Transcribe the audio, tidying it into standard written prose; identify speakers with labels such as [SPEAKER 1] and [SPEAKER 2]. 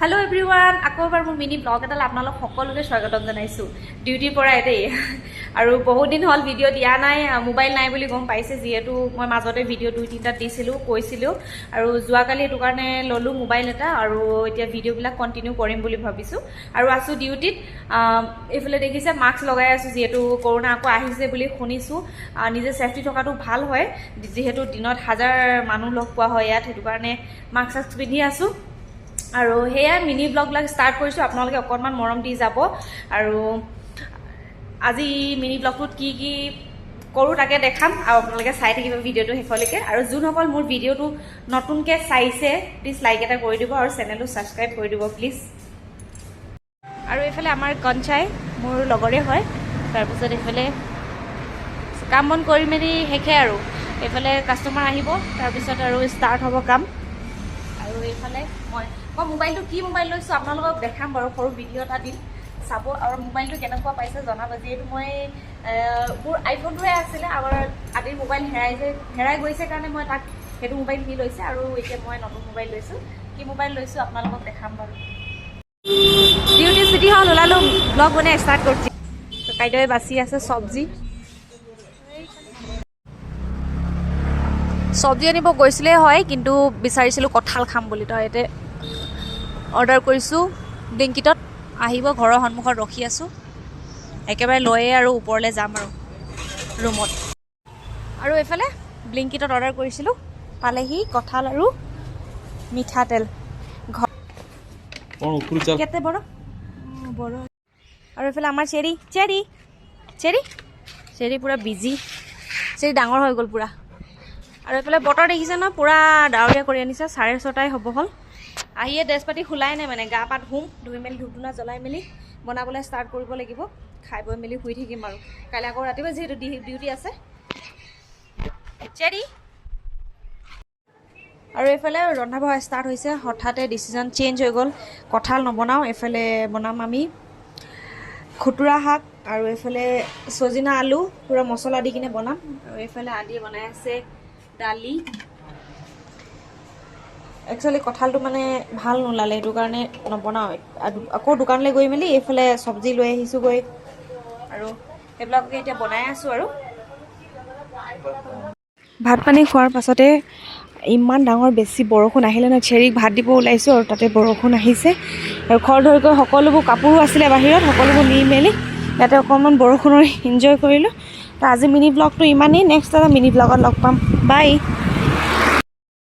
[SPEAKER 1] Hello everyone, আকৌ এবাৰ মোৰ মিনি ব্লগ এটালৈ আপোনালোক সকলোকে স্বাগতম জনাইছো ডিউটিৰ পৰা এতেই আৰু বহুত দিন হল ভিডিঅ' দিয়া নাই মোবাইল নাই বুলি গম পাইছে যেহেতু মই মাজতে ভিডিঅ' 2-3টা দিছিলো কৈছিলো আৰু যোৱাকালি এটো কাৰণে ললো মোবাইল এটা আৰু এতিয়া ভিডিঅ'বিলাক কন্টিনিউ কৰিম বুলি ভাবিছো আৰু আছো ডিউটিত এফালে দেখিছে মাস্ক লগাই আছো যেহেতু কৰোনা আকৌ আহিছে বুলি শুনিছো নিজে সেফটি থকাটো ভাল হয় যেহেতু দিনত হাজাৰ মানুহ লগ পোৱা হয় ইয়াত হেতু কাৰণে মাস্ক পিন্ধি আছো আৰু হেয়া মিনি ব্লগবিলাক ষ্টাৰ্ট কৰিছো আপোনালোকে অকনমান মৰম দি যাব আৰু আজি মিনি ব্লগটোত কি কি কৰো তাকে দেখাম আৰু আপোনালোকে চাই থাকিব ভিডিঅ'টো শেষলৈকে আৰু যোনসকল মোৰ ভিডিঅ'টো নতুনকে চাইছে প্লিজ লাইক এটা কৰি দিব আৰু চেনেলটো সাবস্ক্ৰাইব কৰি দিব প্লিজ আৰু এফালে আমাৰ কঞ্চাই মোৰ লগৰে হয় তাৰপিছত এফালে কাম বন কৰি মেলি হেখে আৰু এফালে কাস্টমাৰ আহিব তাৰপিছত আৰু ষ্টাৰ্ট হ'ব কাম আৰু এফালে মই মোবাইলটো কি মোবাইল লৈছো আপোনালোকক দেখাম বাৰু সৰু ভিডিঅ' এটা দিম চাব আৰু মোবাইলটো কেনেকুৱা পাইছে জনাব যিহেতু মই মোৰ আইফোনটোৱে আছিলে আমাৰ আদিৰ মোবাইল হেৰাই গৈছে কাৰণে মই তাক সেইটো মোবাইল কি লৈছে আৰু এতিয়া মই নতুন মোবাইল লৈছো কি মোবাইল লৈছো আপোনালোকক দেখাম বাৰু ডিউটি ছুটি হ'ল ওলালো ব্লগ বনাই ষ্টাৰ্ট কৰিছো কাইলৈ বাছি আছে চব্জি আনিব গৈছিলে হয় কিন্তু বিচাৰিছিলো কঁঠাল খাম বুলি তো এতে অৰ্ডাৰ কৰিছো ব্লিংকিটত আহিব ঘৰৰ সন্মুখত ৰখি আছো একেবাৰে লয়ে আৰু ওপৰলৈ যাম আৰু ৰুমত আৰু এফালে ব্লিংকিটত অৰ্ডাৰ কৰিছিলো পালেহি কঁঠাল আৰু মিঠাতেল কেতে বড় আৰু এফালে আমাৰ চেৰি পুৰা বিজি চেৰি ডাঙৰ হৈ গ'ল পুৰা আৰু এফালে বতৰ দেখিছে ন পুৰা ডাৱৰীয়া কৰি আনিছে 6:30 হ'ব হ'ল আহিয়ে ড্ৰেছ পাতি খোলাই নাই মানে গা পাত ধুই মেলি ধূপ-ধূনা জ্বলাই মেলি বনাবলৈ ষ্টাৰ্ট কৰিব লাগিব খাই বৈ মেলি শুই থাকিম আৰু কাইলৈ আকৌ ৰাতিপুৱা যেহেতু ডিউটি আছে চেৰি আৰু এফালে ৰন্ধা বঢ়া ষ্টাৰ্ট হৈছে হঠাতে ডিচিজন চেঞ্জ হৈ গ'ল কঁঠাল নবনাওঁ এফালে বনাম আমি খুতুৰা শাক আৰু এফালে সজিনা আলু পুৰা মছলা দি কিনে বনাম আৰু এফালে আদি বনাই আছে দালি একচুয়ালি কঁঠালটো মানে ভাল নোলালে এইটো কাৰণে নবনাওঁ আকৌ দোকানলৈ গৈ মেলি এইফালে চব্জি লৈ আহিছোঁ গৈ আৰু এইবিলাককে এতিয়া বনাই আছোঁ আৰু ভাত পানী খোৱাৰ পাছতে ইমান ডাঙৰ বেছি বৰষুণ আহিলে ন চেৰিক ভাত দিব ওলাইছোঁ আৰু তাতে বৰষুণ আহিছে আৰু খৰধৰকৈ সকলোবোৰ কাপোৰো আছিলে বাহিৰত সকলোবোৰ নি মেলি ইয়াতে অকণমান বৰষুণৰ এনজয় কৰিলোঁ তো আজি মিনি ব্লগটো ইমানেই নেক্সট এটা মিনি ব্লগত লগ পাম বাই